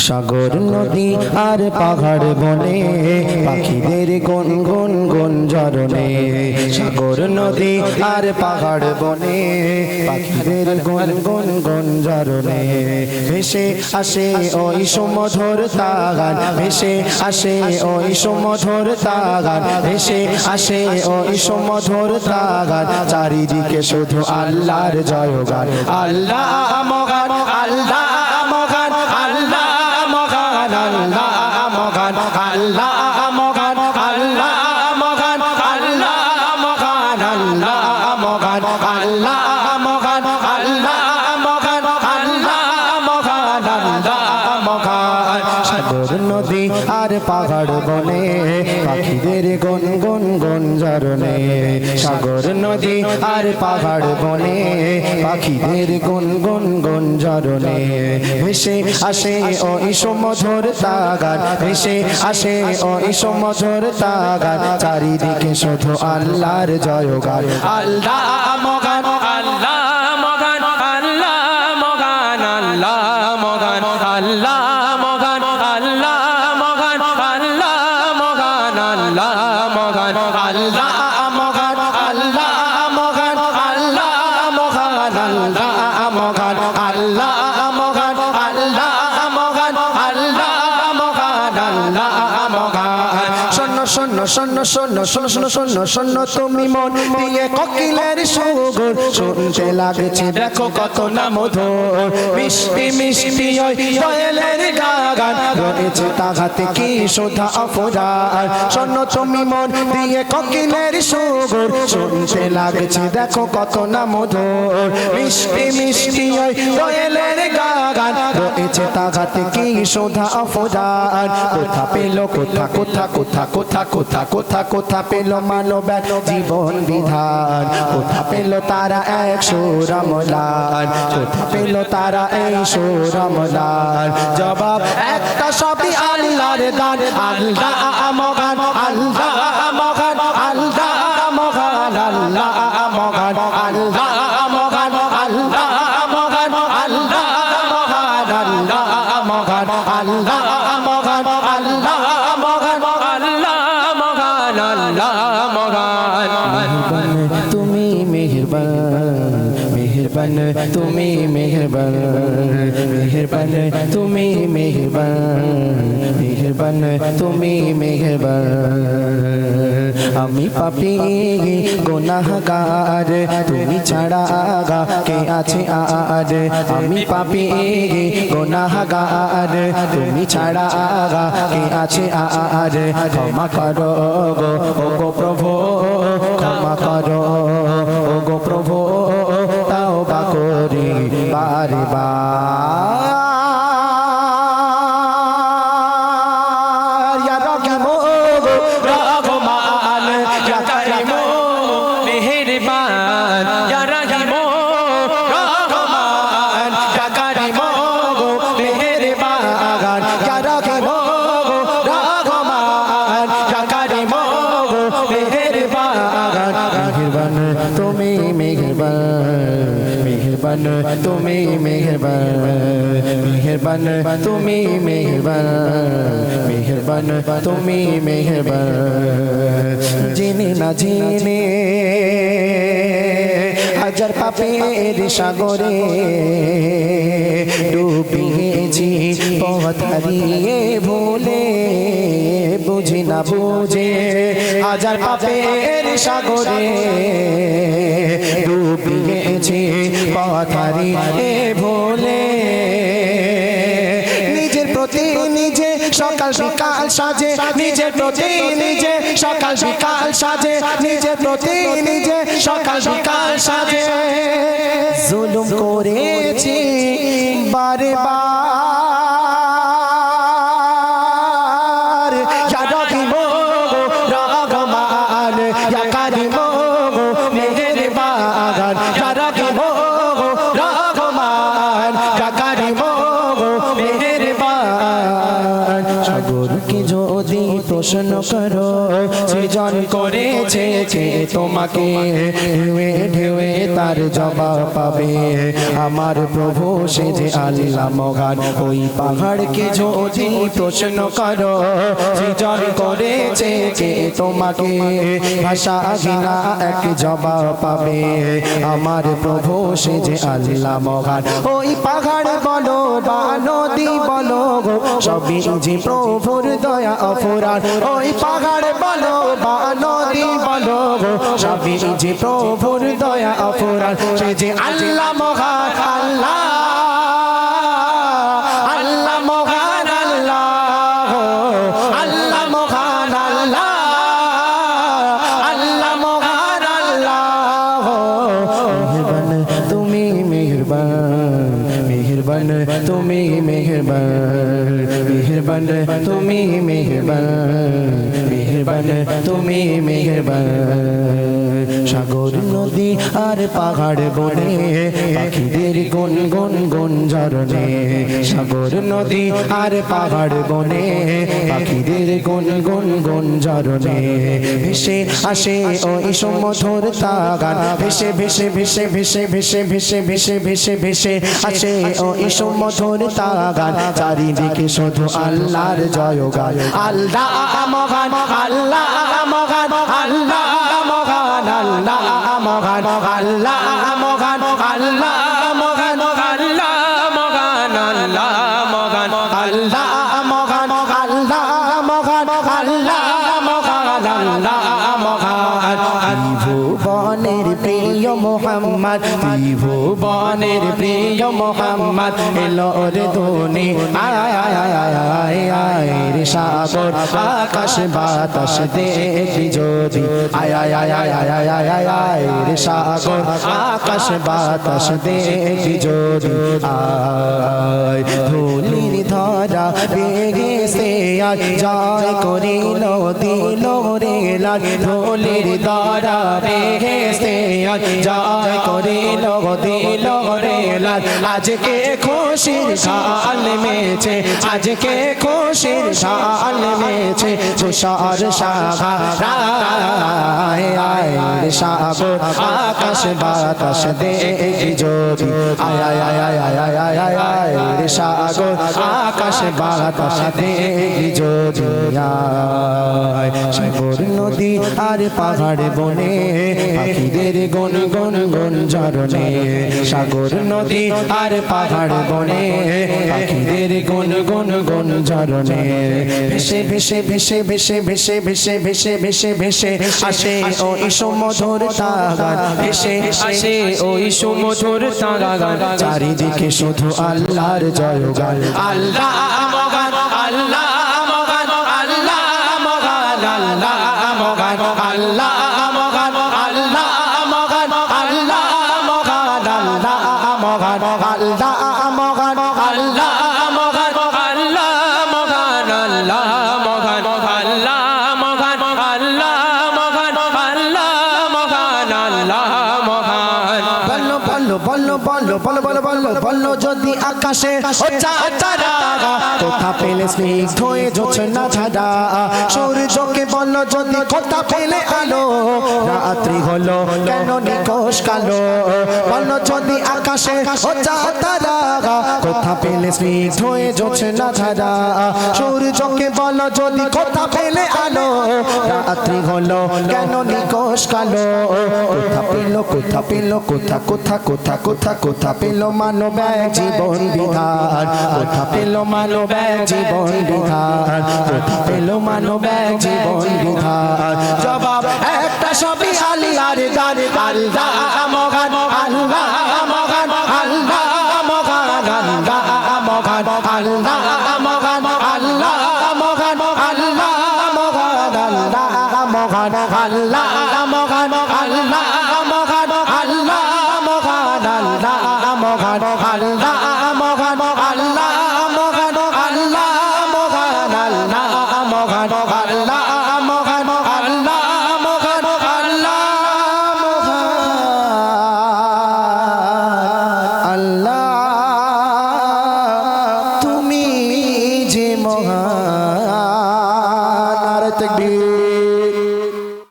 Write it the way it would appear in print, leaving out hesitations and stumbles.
সাগর নদী আর পাহাড় বনে পাখিদের গুনগুন গুঞ্জরণে সাগর নদী আর পাহাড় বনে পাখিদের গুনগুন গুঞ্জরণে ভেসে আসে ওই সুমধুর তাগান ভেসে আসে ওই সুমধুর তাগান ভেসে আসে ওই সুমধুর তাগান চারিদিকে শুধু আল্লাহর জয়গান আল্লাহ মহান আল্লাহ মহান আল্লাহ আল্লাহ মহান আল্লাহ মহান আল্লাহ মহান আল্লাহ মহান আল্লাহ মহান আল্লাহ মহান আল্লাহ মহান আল্লাহ মহান আল্লাহ মহান সাগর নদী আর পাহাড় বনে পাখিদের গুনগুন গুঞ্জরণে সাগর নদী আর পাহাড় বনে পাখিদের গুনগুন গুঞ্জরণে ভেসে আসে ওই সুমধুর তাগান ভেসে আসে ওই সুমধুর তাগান চারিদিকে শুধু আল্লাহর জয়গান আল্লাহ মহান আল্লাহ মহান আল্লাহ মহান আল্লাহ মহান আল্লাহ মহান আল্লাহ মহান আল্লাহ মহান আল্লাহ মহান আল্লাহ মহান আল্লাহ মহান আল্লাহ মহান আল্লাহ মহান আল্লাহ মহান আল্লাহ মহান আল্লাহ মহান আল্লাহ মহান শোনো শোনো শোনো শোনো শোনো শোনো শোনো শোনো তুমি মন দিয়ে কোকিলের সুর শুনতে লাগছে দেখো কত না মধুর মিষ্টি মিষ্টি ওই দয়ালের গান রয়েছে তাহাতে কি সুধা অপরার শোনো তুমি মন দিয়ে কোকিলের সুর শুনতে লাগছে দেখো কত না মধুর মিষ্টি মিষ্টি ওই দয়ালের গান রয়েছে তাহাতে কি সুধা অপরার কোথা পেল কোথা কোথা কোথা কোথা কোথা কোথা কোথা পেল মানবের জীবন বিধান কোথা পেল তারা এক সুরমলান কোথা পেল তারা এই সুরমলান জবাব একটা সবই আল্লাহর দান আল্লাহ মহান আল্লাহ মহান আল্লাহ মহান আল্লাহ মহান আল্লাহ মহান আল্লাহ মহান আল্লাহ মহান আল্লাহ মহান আল্লাহ মহান আল্লাহ মহান আল্লাহ মহান আল্লাহ মহান তুমি মেহেরবান মেহেরবান তুমি মেহেরবান মেহেরবান তুমি মেহেরবান মেহেরবান তুমি মেহেরবান আমি পাপী গুনাহগার তুমি ছাড়া কে আছে আর আমি পাপী গুনাহগার তুমি ছাড়া কে আছে আর ক্ষমা করো গো প্রভু ক্ষমা করো গো প্রভু তাওবা করি বারে বার ইয়া রাহিম রহমান ইয়া কারীম মেহেরবান ইয়া রাহিম রহমান ইয়া কারীম মেহেরবান ইয়া রাহিম রহমান ইয়া কারীম মেহেরবান মেহেরবান তুমি মেহেরবান মেহেরবান তুমি মেহেরবান মেহেরবান তুমি মেহেরবান মেহেরবান তুমি মেহেরবান জেনে না জেনে হাজার পাপের সাগরে ডুবিয়েছি পথ হারিয়ে ভুলে বুঝি না বুঝে হাজার পাপের সাগরে ডুবিয়েছি পথ হারিয়ে ভুলে নিজের প্রতি নিজে সকাল বিকাল সাজে নিজের প্রতি নিজে সকাল বিকাল সাজে নিজের প্রতি নিজে সকাল বিকাল সাজে জুলুম করেছি বারে বার ইয়া রাহিম রহমান ইয়া কারীম মেহেরবান ইয়া রাহিম রহমান ইয়া কারীম মেহেরবান সাগরকে যদি প্রশ্ন করো সৃজন করেছে কে তোমাকে ঢেউে ঢেউে তার জবাব পাবে আমার প্রভু সে যে আল্লাহ মহান ওই পাহাড়কে যদি প্রশ্ন করো সৃজন করেছে কে তোমাকে ভাষা বিনা এক জবাব পাবে আমার প্রভু সে যে আল্লাহ মহান ওই পাহাড় বলো বা নদী বলো সবই যে প্রভুর দয়া অফুরান ওই পাহাড় বলো বা নদী বলো সবই যে প্রভুর দয়া অফুরান সে যে আল্লাহ মহান আল্লাহ আল্লাহ মহান আল্লাহ আল্লাহ মহান আল্লাহ আল্লাহ মহান আল্লাহ মেহেরবান তুমি মেহেরবান মেহেরবান তুমি মেহেরবান মেহেরবান তুমি মেহেরবান মেহেরবান তুমি মেহেরবান সাগর নদী আর পাহাড় বনে পাখিদের গুন গুন গুন ঝরনে সাগর নদী আর পাহাড় বনে পাখিদের গুন গুন গুন ঝরনে ভেসে আসে ওই সমুদ্র তাগান ভেসে ভেসে ভেসে ভেসে ভেসে ভেসে ভেসে ভেসে ভেসে আসে ওই সমুদ্র তাগান চারিদিকে শুধু আল্লাহর জয়গান আল্লাহ মহান আল্লাহ মহান আল্লাহ মহান আল্লাহ মহান আল্লাহ মহান আল্লাহ মহান আল্লাহ মহান আল্লাহ মহান আল্লাহ মহান আল্লাহ মহান আল্লাহ মহান আল্লাহ মহান ত্রিভুবনের প্রিয় মোহাম্মদ ত্রিভুবনের প্রিয় মোহাম্মদ এলো রে ধনী আয় আয় আয় আয় আয় রে সাগর আকাশ বাতাস দেখি যদি আয় আয় আয় আয় আয় আয় আয় আয় রে সাগর আকাশ বাতাস দেখি যদি আয় ধুলির ধরা বেগেছে আজ জয় করিল দিল রে লাল ধুলির ধরা বেগেছে আজ জয় করিল দিল রে লাল আজকে খুশির সাল মেছে আজকে খুশির সাল মেছে তুষার সাগর আয় সাগর আকাশ বাতাস দেখি যদি আয় আয় আয় আয় আয় আয় আয় আয় রে সাগর আকাশ বাতাস দেখি যদি আয় সাগর নদী আর পাহাড় বনে পাখিদের গুন গুন গুন ঝরনে সাগর নদী আর পাহাড় বনে পাখিদের গুন গুন গুন ঝরনে ভেসে ভেসে ভেসে ভেসে ভেসে ভেসে ভেসে ভেসে ভেসে আসে ওই সমুদ্র তাগান ভেসে আসে ওই সমুদ্র তাগান চারিদিকে শুধু আল্লাহর জয়গান আল্লাহ মহান আল্লাহ মহান আল্লাহ মহান আল্লাহ মহান আল্লাহ মহান আল্লাহ মহান আল্লাহ মহান আল্লাহ মহান আল্লাহ মহান আল্লাহ মহান আল্লাহ মহান আল্লাহ মহান আল্লাহ মহান আল্লাহ মহান আল্লাহ মহান আল্লাহ মহান বলো বলো বলো বলো বলো বলো বলো বলো যদি আকাশে তারা কোথা পেলে স্নিগ্ধ হয়ে জোছনা ছাড়া সূর্যকে বলো যদি কোথা পেলে আলো রাত্রি হলো কেন নিকোষ কালো বলো যদি আকাশে তারা কোথা পেলে স্নিগ্ধ হয়ে জোছনা ছাড়া সূর্যকে বলো যদি কোথা পেলে আলো রাত্রি হলো কেন নিকোষ কালো কোথা পেল কোথা পেল কোথা কোথা কোথা কোথা কোথা পেল মানব জীবন বিধান কোথা পেল মানব জীবন বিধান কোথা পেল মানব জীবন বিধান জবাব একটা সবই আল্লাহর দান আল্লাহ মহান আল্লাহ মহান আল্লাহ মহান আল্লাহ মহান আল্লাহ মহান আল্লাহ মহান আল্লাহ মহান আল্লাহ মহান আল্লাহ মহান আল্লাহ মহান আল্লাহ মহান আল্লাহ মহান আল্লাহ মহান আল্লাহ